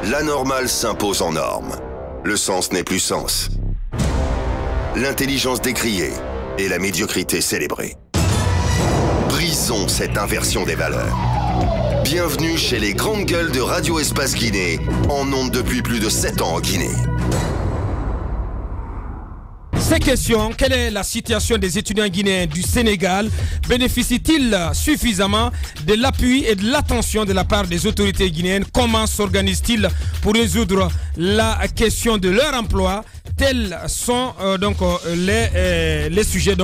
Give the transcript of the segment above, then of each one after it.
L'anormal s'impose en norme. Le sens n'est plus sens. L'intelligence décriée et la médiocrité célébrée. Brisons cette inversion des valeurs. Bienvenue chez les grandes gueules de Radio Espace Guinée, en ondes depuis plus de 7 ans en Guinée. Ces questions, quelle est la situation des étudiants guinéens du Sénégal? Bénéficient-ils suffisamment de l'appui et de l'attention de la part des autorités guinéennes? Comment s'organisent-ils pour résoudre la question de leur emploi? Tels sont les sujets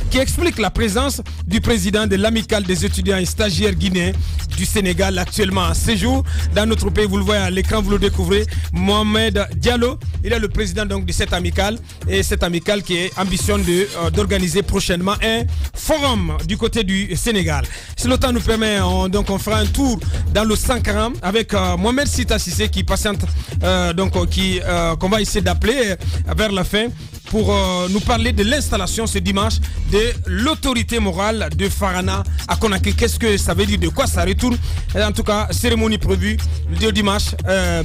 qui expliquent la présence du président de l'amicale des étudiants et stagiaires guinéens du Sénégal, actuellement en séjour dans notre pays. Vous le voyez à l'écran, vous le découvrez, Mohamed Diallo. Il est le président de cette amicale, et cette amicale qui ambitionne d'organiser prochainement un forum du côté du Sénégal. Si le temps nous permet, on fera un tour dans le Sankaram avec Mohamed Sita Sissé qui patiente, qu'on va essayer d'appeler vers la fin pour nous parler de l'installation ce dimanche de l'autorité morale de Farana à Conakry. Qu'est-ce que ça veut dire, de quoi ça retourne? En tout cas, cérémonie prévue le dimanche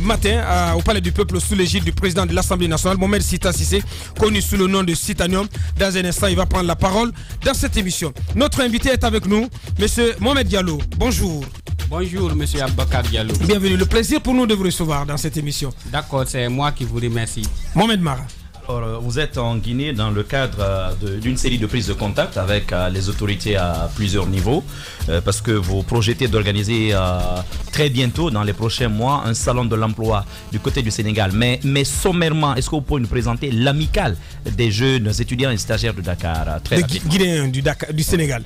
matin au Palais du Peuple sous l'égide du président de l'Assemblée nationale, Mohamed Sita Sissé, connu sous le nom de Citanium. Dans un instant, il va prendre la parole dans cette émission. Notre invité est avec nous, monsieur Mohamed Diallo. Bonjour. Bonjour, monsieur Abakar Diallo. Bienvenue, le plaisir pour nous de vous recevoir dans cette émission. D'accord, c'est moi qui vous remercie. Mohamed Mara. Alors, vous êtes en Guinée dans le cadre d'une série de prises de contact avec les autorités à plusieurs niveaux, parce que vous projetez d'organiser très bientôt, dans les prochains mois, un salon de l'emploi du côté du Sénégal. Mais sommairement, est-ce que vous pouvez nous présenter l'amicale des jeunes étudiants et stagiaires de Dakar? Des Guinéens du Sénégal.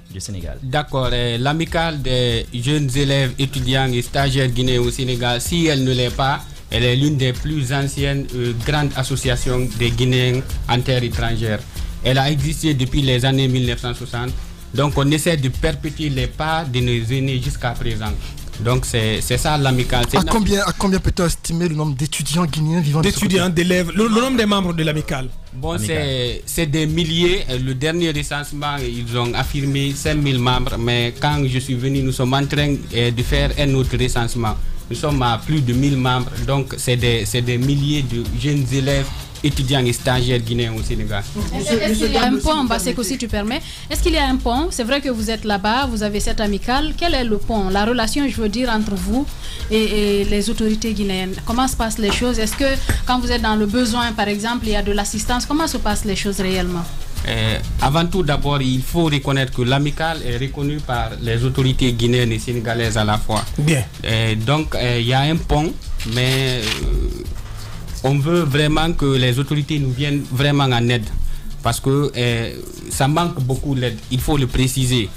D'accord, l'amicale des jeunes élèves, étudiants et stagiaires guinéens au Sénégal, si elle ne l'est pas, elle est l'une des plus anciennes grandes associations des Guinéens en terre étrangère. Elle a existé depuis les années 1960. Donc on essaie de perpétuer les pas de nos aînés jusqu'à présent. Donc c'est ça l'amicale. À combien peut-on estimer le nombre d'étudiants guinéens vivant d'étudiants, d'élèves, le nombre des membres de l'amicale? Bon, c'est des milliers. Le dernier recensement, ils ont affirmé 5000 membres. Mais quand je suis venu, nous sommes en train de faire un autre recensement. Nous sommes à plus de 1000 membres. Donc c'est des milliers de jeunes élèves, étudiants et stagiaires guinéens au Sénégal. Est-ce qu'il y a un pont, Basseko, si tu permets? Est-ce qu'il y a un pont? C'est vrai que vous êtes là-bas, vous avez cette amicale. Quel est le pont, la relation, je veux dire, entre vous et les autorités guinéennes? Comment se passent les choses? Est-ce que quand vous êtes dans le besoin, par exemple, il y a de l'assistance? Comment se passent les choses réellement? Avant tout, d'abord, il faut reconnaître que l'amicale est reconnue par les autorités guinéennes et sénégalaises à la fois. Bien. Donc, il y a un pont, mais on veut vraiment que les autorités nous viennent vraiment en aide. Parce que ça manque beaucoup d'aide, il faut le préciser.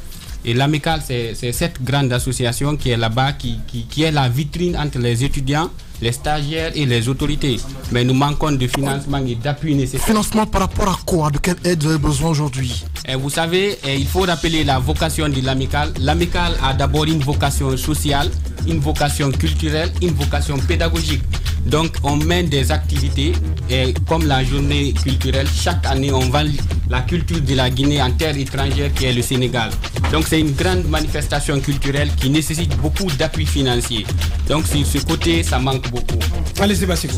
Et l'amicale, c'est cette grande association qui est là-bas, qui est la vitrine entre les étudiants, les stagiaires et les autorités. Mais nous manquons de financement et d'appui nécessaire. Financement par rapport à quoi? De quelle aide vous avez besoin aujourd'hui? Vous savez, il faut rappeler la vocation de l'amicale. L'amicale a d'abord une vocation sociale, une vocation culturelle, une vocation pédagogique. Donc on mène des activités comme la journée culturelle. Chaque année, on vend la culture de la Guinée en terre étrangère qui est le Sénégal. Donc c'est une grande manifestation culturelle qui nécessite beaucoup d'appui financier. Donc sur ce côté, ça manque beaucoup. Allez, Sébastien.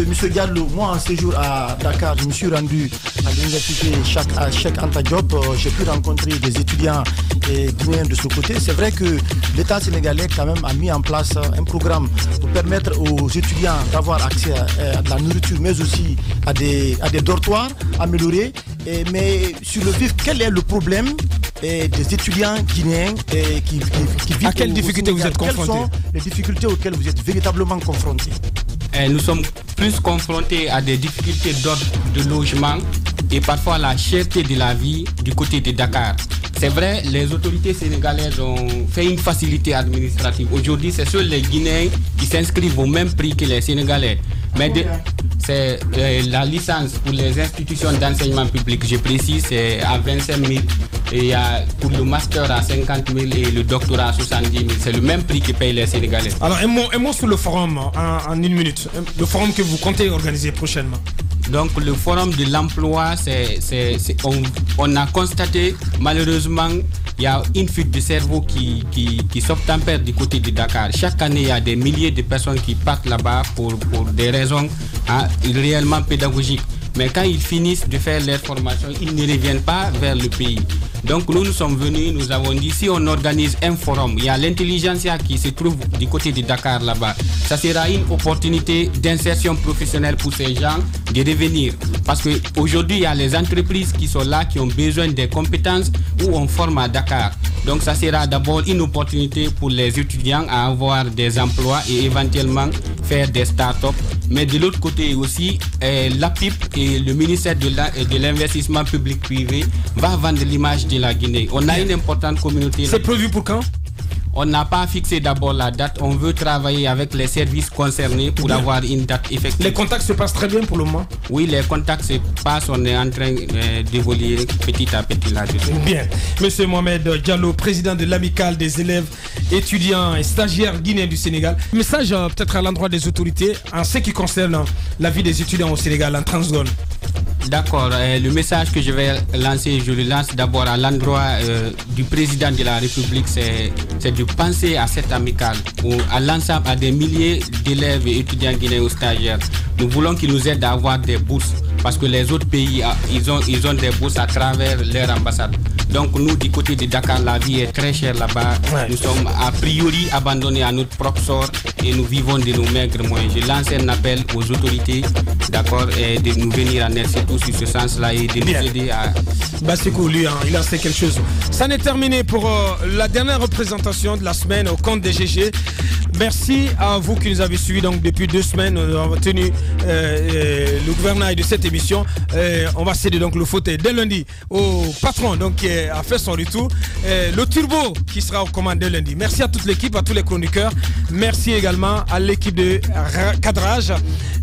Monsieur Diallo, moi en séjour à Dakar, je me suis rendu à l'université Cheikh Anta Diop. J'ai pu rencontrer des étudiants guinéens de ce côté. C'est vrai que l'État sénégalais quand même a mis en place un programme pour permettre aux étudiants d'avoir accès à de la nourriture, mais aussi à des dortoirs améliorés. Mais sur le vif, quel est le problème des étudiants guinéens qui vivent à quelles difficultés vous êtes confrontés? Quelles sont les difficultés auxquelles vous êtes véritablement confrontés? Nous sommes plus confrontés à des difficultés d'ordre de logement et parfois la cherté de la vie du côté de Dakar. C'est vrai, les autorités sénégalaises ont fait une facilité administrative. Aujourd'hui, c'est seuls les Guinéens qui s'inscrivent au même prix que les Sénégalais. Mais c'est la licence pour les institutions d'enseignement public, je précise, c'est à 25 000. Et pour le master à 50 000 et le doctorat à 70 000. C'est le même prix que payent les Sénégalais. Alors un mot sur le forum en une minute. Le forum que vous comptez organiser prochainement. Donc le forum de l'emploi, on a constaté malheureusement il y a une fuite de cerveau qui s'obtempère du côté de Dakar. Chaque année, il y a des milliers de personnes qui partent là-bas pour des raisons réellement pédagogiques. Mais quand ils finissent de faire leur formation, ils ne reviennent pas vers le pays. Donc nous sommes venus, nous avons dit, si on organise un forum, il y a l'intelligentsia qui se trouve du côté de Dakar là-bas. Ça sera une opportunité d'insertion professionnelle pour ces gens de revenir. Parce qu'aujourd'hui, il y a les entreprises qui sont là, qui ont besoin des compétences où on forme à Dakar. Donc ça sera d'abord une opportunité pour les étudiants à avoir des emplois et éventuellement faire des start-up. Mais de l'autre côté aussi, l'APIP et le ministère de l'investissement public-privé va vendre l'image de la Guinée. On a une importante communauté. C'est prévu pour quand? On n'a pas fixé d'abord la date. On veut travailler avec les services concernés pour avoir une date effective. Les contacts se passent très bien pour le moment? Oui, les contacts se passent. On est en train d'évoluer petit à petit là-dessus. Bien. Monsieur Mohamed Diallo, président de l'amicale des élèves, étudiants et stagiaires guinéens du Sénégal. Message peut-être à l'endroit des autorités en ce qui concerne la vie des étudiants au Sénégal en transzone. D'accord. Le message que je vais lancer, je le lance d'abord à l'endroit du président de la République, c'est de penser à cette amicale, ou à l'ensemble, à des milliers d'élèves et étudiants guinéens ou stagiaires. Nous voulons qu'ils nous aident à avoir des bourses, parce que les autres pays, ils ont des bourses à travers leur ambassade. Donc nous, du côté de Dakar, la vie est très chère là-bas. Nous sommes a priori abandonnés à notre propre sort et nous vivons de nos maigres moyens. Je lance un appel aux autorités, d'accord, et de nous venir en aide surtout sur ce sens-là et de nous aider à... Bassiko, lui, il a fait quelque chose. Ça n'est terminé pour la dernière représentation de la semaine au compte des GG. Merci à vous qui nous avez suivis donc depuis 2 semaines. Nous avons tenu le gouvernail de cette émission. On va céder donc le fauteuil dès lundi au patron donc, qui a fait son retour. Le turbo qui sera aux commandes dès lundi. Merci à toute l'équipe, à tous les chroniqueurs. Merci également à l'équipe de cadrage,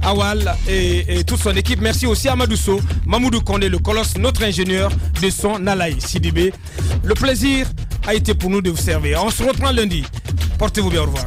Awal et toute son équipe. Merci aussi à Madousso, Mamoudou Kondé, le colosse, notre ingénieur de son Nalaï Sidibé. Le plaisir a été pour nous de vous servir. On se reprend lundi. Portez-vous bien, au revoir.